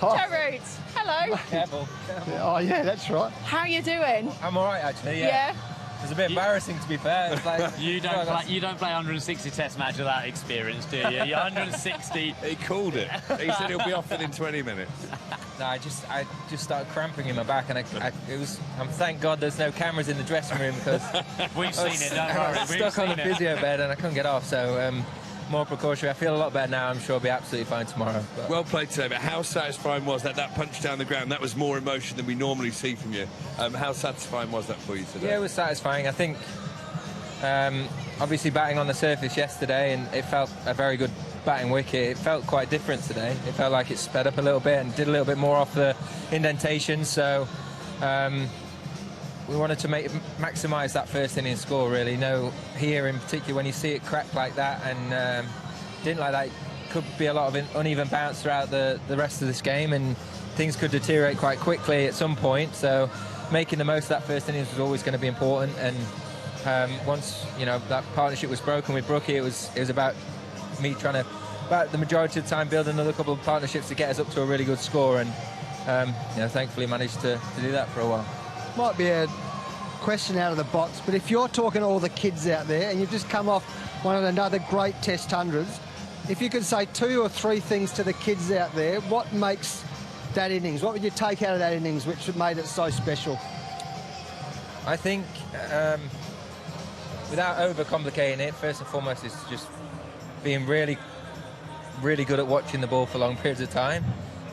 Joe Roots, hello. Careful. Oh, yeah, that's right. How are you doing? I'm all right, actually, yeah. It's a bit embarrassing, to be fair. It's like, you don't play 160 test match without experience, do you? You're 160. He called it. He said he'll be off within 20 minutes. No, I just started cramping in my back, and thank God there's no cameras in the dressing room because we've seen it. Don't I worry. was stuck on the physio bed and I couldn't get off. So more precautionary. I feel a lot better now. I'm sure I'll be absolutely fine tomorrow. But. Well played today, but how satisfying was that punch down the ground? That was more emotion than we normally see from you. How satisfying was that for you today? Yeah, it was satisfying. I think obviously batting on the surface yesterday, and it felt a very good batting wicket. It felt quite different today. It felt like it sped up a little bit and did a little bit more off the indentation. So we wanted to maximise that first innings score, really. Here in particular, when you see it crack like that and didn't like that, it could be a lot of uneven bounce throughout the rest of this game, and things could deteriorate quite quickly at some point. So making the most of that first innings was always going to be important. And once that partnership was broken with Brookie, it was about me trying to, about the majority of the time, build another couple of partnerships to get us up to a really good score, and thankfully managed to do that for a while. Might be a question out of the box, but if you're talking to all the kids out there and you've just come off one of another great Test hundreds, if you could say 2 or 3 things to the kids out there, what makes that innings? What would you take out of that innings which made it so special? I think, without overcomplicating it, first and foremost is just being really, really good at watching the ball for long periods of time,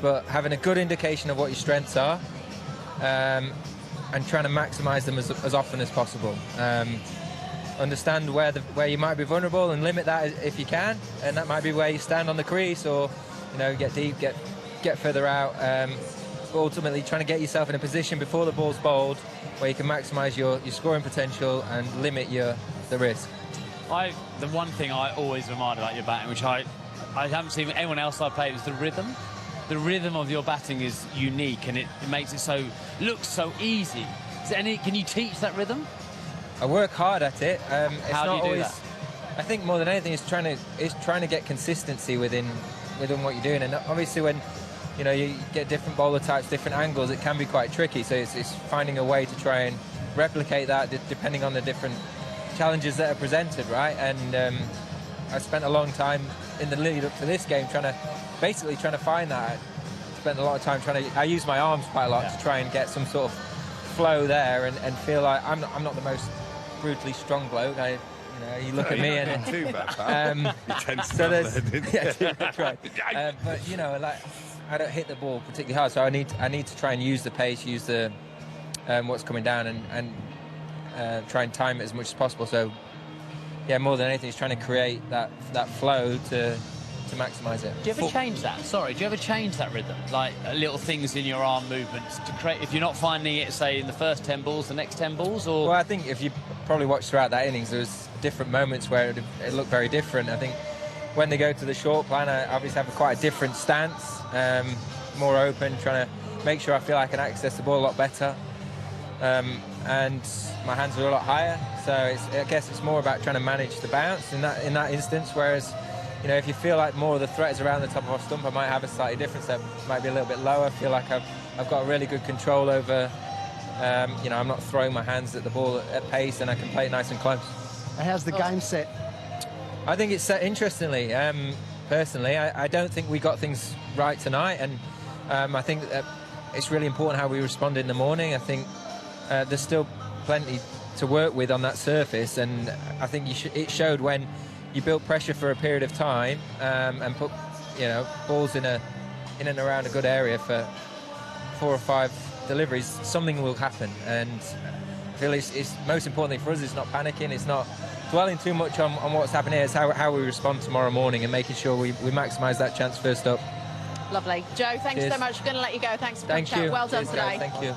but having a good indication of what your strengths are, and trying to maximise them as often as possible. Understand where you might be vulnerable and limit that if you can, and that might be where you stand on the crease or get deep, get further out. But ultimately, trying to get yourself in a position before the ball's bowled where you can maximise your scoring potential and limit the risk. The one thing I always admired about your batting, which I haven't seen anyone else I played, is the rhythm. The rhythm of your batting is unique, and it makes it looks so easy. Can you teach that rhythm? I work hard at it. How do you do that? I think more than anything, it's trying to get consistency within what you're doing, and obviously when you get different bowler types, different angles, it can be quite tricky. So it's finding a way to try and replicate that depending on the different challenges that are presented, right? And I spent a long time in the lead up to this game trying to find that. I spent a lot of time I use my arms quite a lot to try and get some sort of flow there and feel like I'm not the most brutally strong bloke. You look at me and too bad, you tend to so there's that's right. But I don't hit the ball particularly hard, so I need to try and use the pace, use the what's coming down, and try and time it as much as possible. So yeah, more than anything, it's trying to create that flow to maximise it. Do you ever change that? Sorry, do you ever change that rhythm? Like little things in your arm movements to create, if you're not finding it, say, in the first 10 balls, the next 10 balls? Or? Well, I think if you probably watched throughout that innings, there was different moments where it looked very different. I think when they go to the short plan, I obviously have quite a different stance, more open, trying to make sure I feel I can access the ball a lot better. And my hands are a lot higher, so I guess it's more about trying to manage the bounce in that instance, whereas if you feel like more of the threat is around the top of our stump, I might have a slightly different step, might be a little bit lower. I feel like I've got really good control over, I'm not throwing my hands at the ball at pace, and I can play it nice and close. And how's the game set? I think it's set interestingly. Personally, I don't think we got things right tonight, and I think that it's really important how we respond in the morning. I think there's still plenty to work with on that surface, and I think it showed when you built pressure for a period of time and put balls in and around a good area for 4 or 5 deliveries, something will happen. And I feel it's most importantly for us, it's not panicking, it's not dwelling too much on what's happening here. It's how we respond tomorrow morning and making sure we maximise that chance first up. Lovely. Joe, thank you so much. We're going to let you go. Thanks for coming out. Well done today. Thank you.